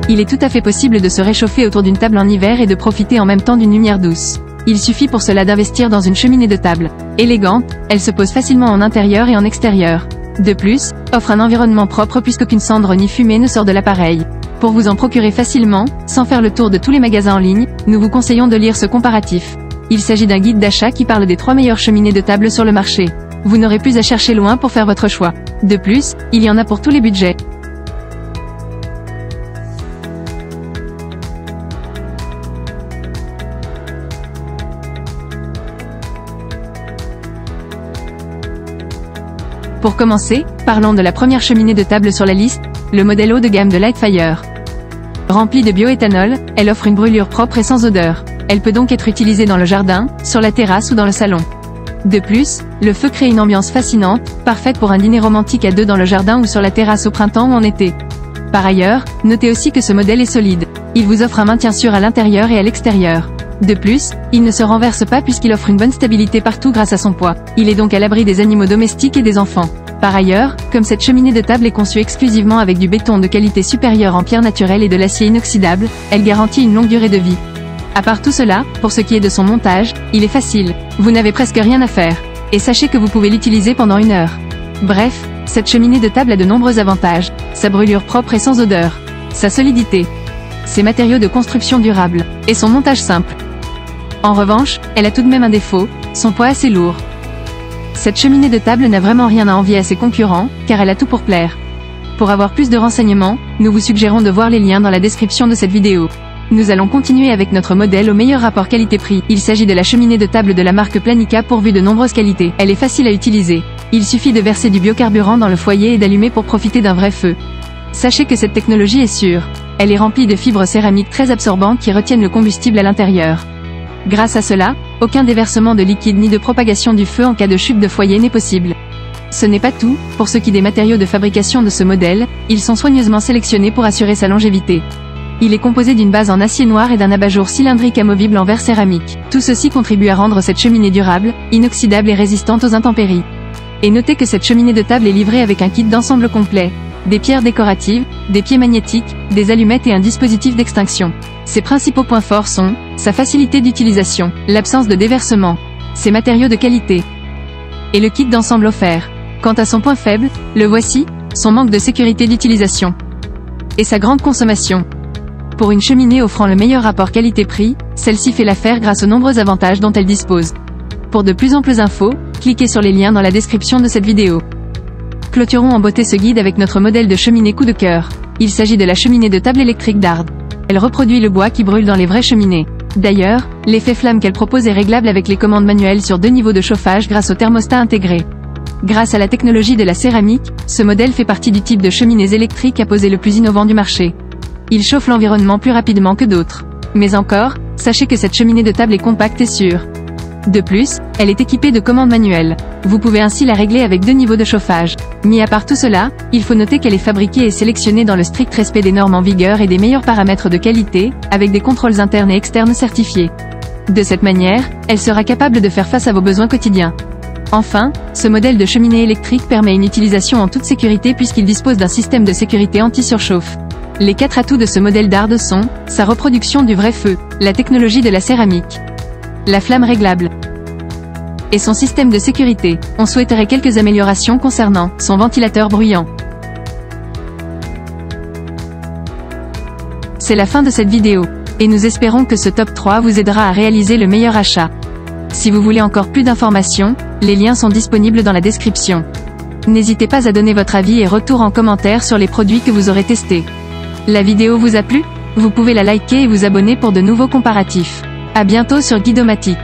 Il est tout à fait possible de se réchauffer autour d'une table en hiver et de profiter en même temps d'une lumière douce. Il suffit pour cela d'investir dans une cheminée de table. Élégante, elle se pose facilement en intérieur et en extérieur. De plus, offre un environnement propre puisqu'aucune cendre ni fumée ne sort de l'appareil. Pour vous en procurer facilement, sans faire le tour de tous les magasins en ligne, nous vous conseillons de lire ce comparatif. Il s'agit d'un guide d'achat qui parle des 3 meilleures cheminées de table sur le marché. Vous n'aurez plus à chercher loin pour faire votre choix. De plus, il y en a pour tous les budgets. Pour commencer, parlons de la première cheminée de table sur la liste, le modèle haut de gamme de Lightfire. Remplie de bioéthanol, elle offre une brûlure propre et sans odeur. Elle peut donc être utilisée dans le jardin, sur la terrasse ou dans le salon. De plus, le feu crée une ambiance fascinante, parfaite pour un dîner romantique à 2 dans le jardin ou sur la terrasse au printemps ou en été. Par ailleurs, notez aussi que ce modèle est solide. Il vous offre un maintien sûr à l'intérieur et à l'extérieur. De plus, il ne se renverse pas puisqu'il offre une bonne stabilité partout grâce à son poids. Il est donc à l'abri des animaux domestiques et des enfants. Par ailleurs, comme cette cheminée de table est conçue exclusivement avec du béton de qualité supérieure en pierre naturelle et de l'acier inoxydable, elle garantit une longue durée de vie. À part tout cela, pour ce qui est de son montage, il est facile. Vous n'avez presque rien à faire. Et sachez que vous pouvez l'utiliser pendant 1 heure. Bref, cette cheminée de table a de nombreux avantages. Sa brûlure propre et sans odeur. Sa solidité. Ses matériaux de construction durables. Et son montage simple. En revanche, elle a tout de même un défaut, son poids assez lourd. Cette cheminée de table n'a vraiment rien à envier à ses concurrents, car elle a tout pour plaire. Pour avoir plus de renseignements, nous vous suggérons de voir les liens dans la description de cette vidéo. Nous allons continuer avec notre modèle au meilleur rapport qualité-prix. Il s'agit de la cheminée de table de la marque Planica pourvue de nombreuses qualités. Elle est facile à utiliser. Il suffit de verser du biocarburant dans le foyer et d'allumer pour profiter d'un vrai feu. Sachez que cette technologie est sûre. Elle est remplie de fibres céramiques très absorbantes qui retiennent le combustible à l'intérieur. Grâce à cela, aucun déversement de liquide ni de propagation du feu en cas de chute de foyer n'est possible. Ce n'est pas tout, pour ce qui est des matériaux de fabrication de ce modèle, ils sont soigneusement sélectionnés pour assurer sa longévité. Il est composé d'une base en acier noir et d'un abat-jour cylindrique amovible en verre céramique. Tout ceci contribue à rendre cette cheminée durable, inoxydable et résistante aux intempéries. Et notez que cette cheminée de table est livrée avec un kit d'ensemble complet. Des pierres décoratives, des pieds magnétiques, des allumettes et un dispositif d'extinction. Ses principaux points forts sont sa facilité d'utilisation, l'absence de déversement, ses matériaux de qualité et le kit d'ensemble offert. Quant à son point faible, le voici, son manque de sécurité d'utilisation et sa grande consommation. Pour une cheminée offrant le meilleur rapport qualité-prix, celle-ci fait l'affaire grâce aux nombreux avantages dont elle dispose. Pour de plus amples infos, cliquez sur les liens dans la description de cette vidéo. Clôturons en beauté ce guide avec notre modèle de cheminée coup de cœur. Il s'agit de la cheminée de table électrique Dard. Elle reproduit le bois qui brûle dans les vraies cheminées. D'ailleurs, l'effet flamme qu'elle propose est réglable avec les commandes manuelles sur 2 niveaux de chauffage grâce au thermostat intégré. Grâce à la technologie de la céramique, ce modèle fait partie du type de cheminées électriques à poser le plus innovant du marché. Il chauffe l'environnement plus rapidement que d'autres. Mais encore, sachez que cette cheminée de table est compacte et sûre. De plus, elle est équipée de commandes manuelles. Vous pouvez ainsi la régler avec 2 niveaux de chauffage. Mis à part tout cela, il faut noter qu'elle est fabriquée et sélectionnée dans le strict respect des normes en vigueur et des meilleurs paramètres de qualité, avec des contrôles internes et externes certifiés. De cette manière, elle sera capable de faire face à vos besoins quotidiens. Enfin, ce modèle de cheminée électrique permet une utilisation en toute sécurité puisqu'il dispose d'un système de sécurité anti-surchauffe. Les 4 atouts de ce modèle Dard sont sa reproduction du vrai feu, la technologie de la céramique, la flamme réglable et son système de sécurité. On souhaiterait quelques améliorations concernant son ventilateur bruyant. C'est la fin de cette vidéo, et nous espérons que ce top 3 vous aidera à réaliser le meilleur achat. Si vous voulez encore plus d'informations, les liens sont disponibles dans la description. N'hésitez pas à donner votre avis et retour en commentaire sur les produits que vous aurez testés. La vidéo vous a plu? Vous pouvez la liker et vous abonner pour de nouveaux comparatifs. À bientôt sur Guidomatique.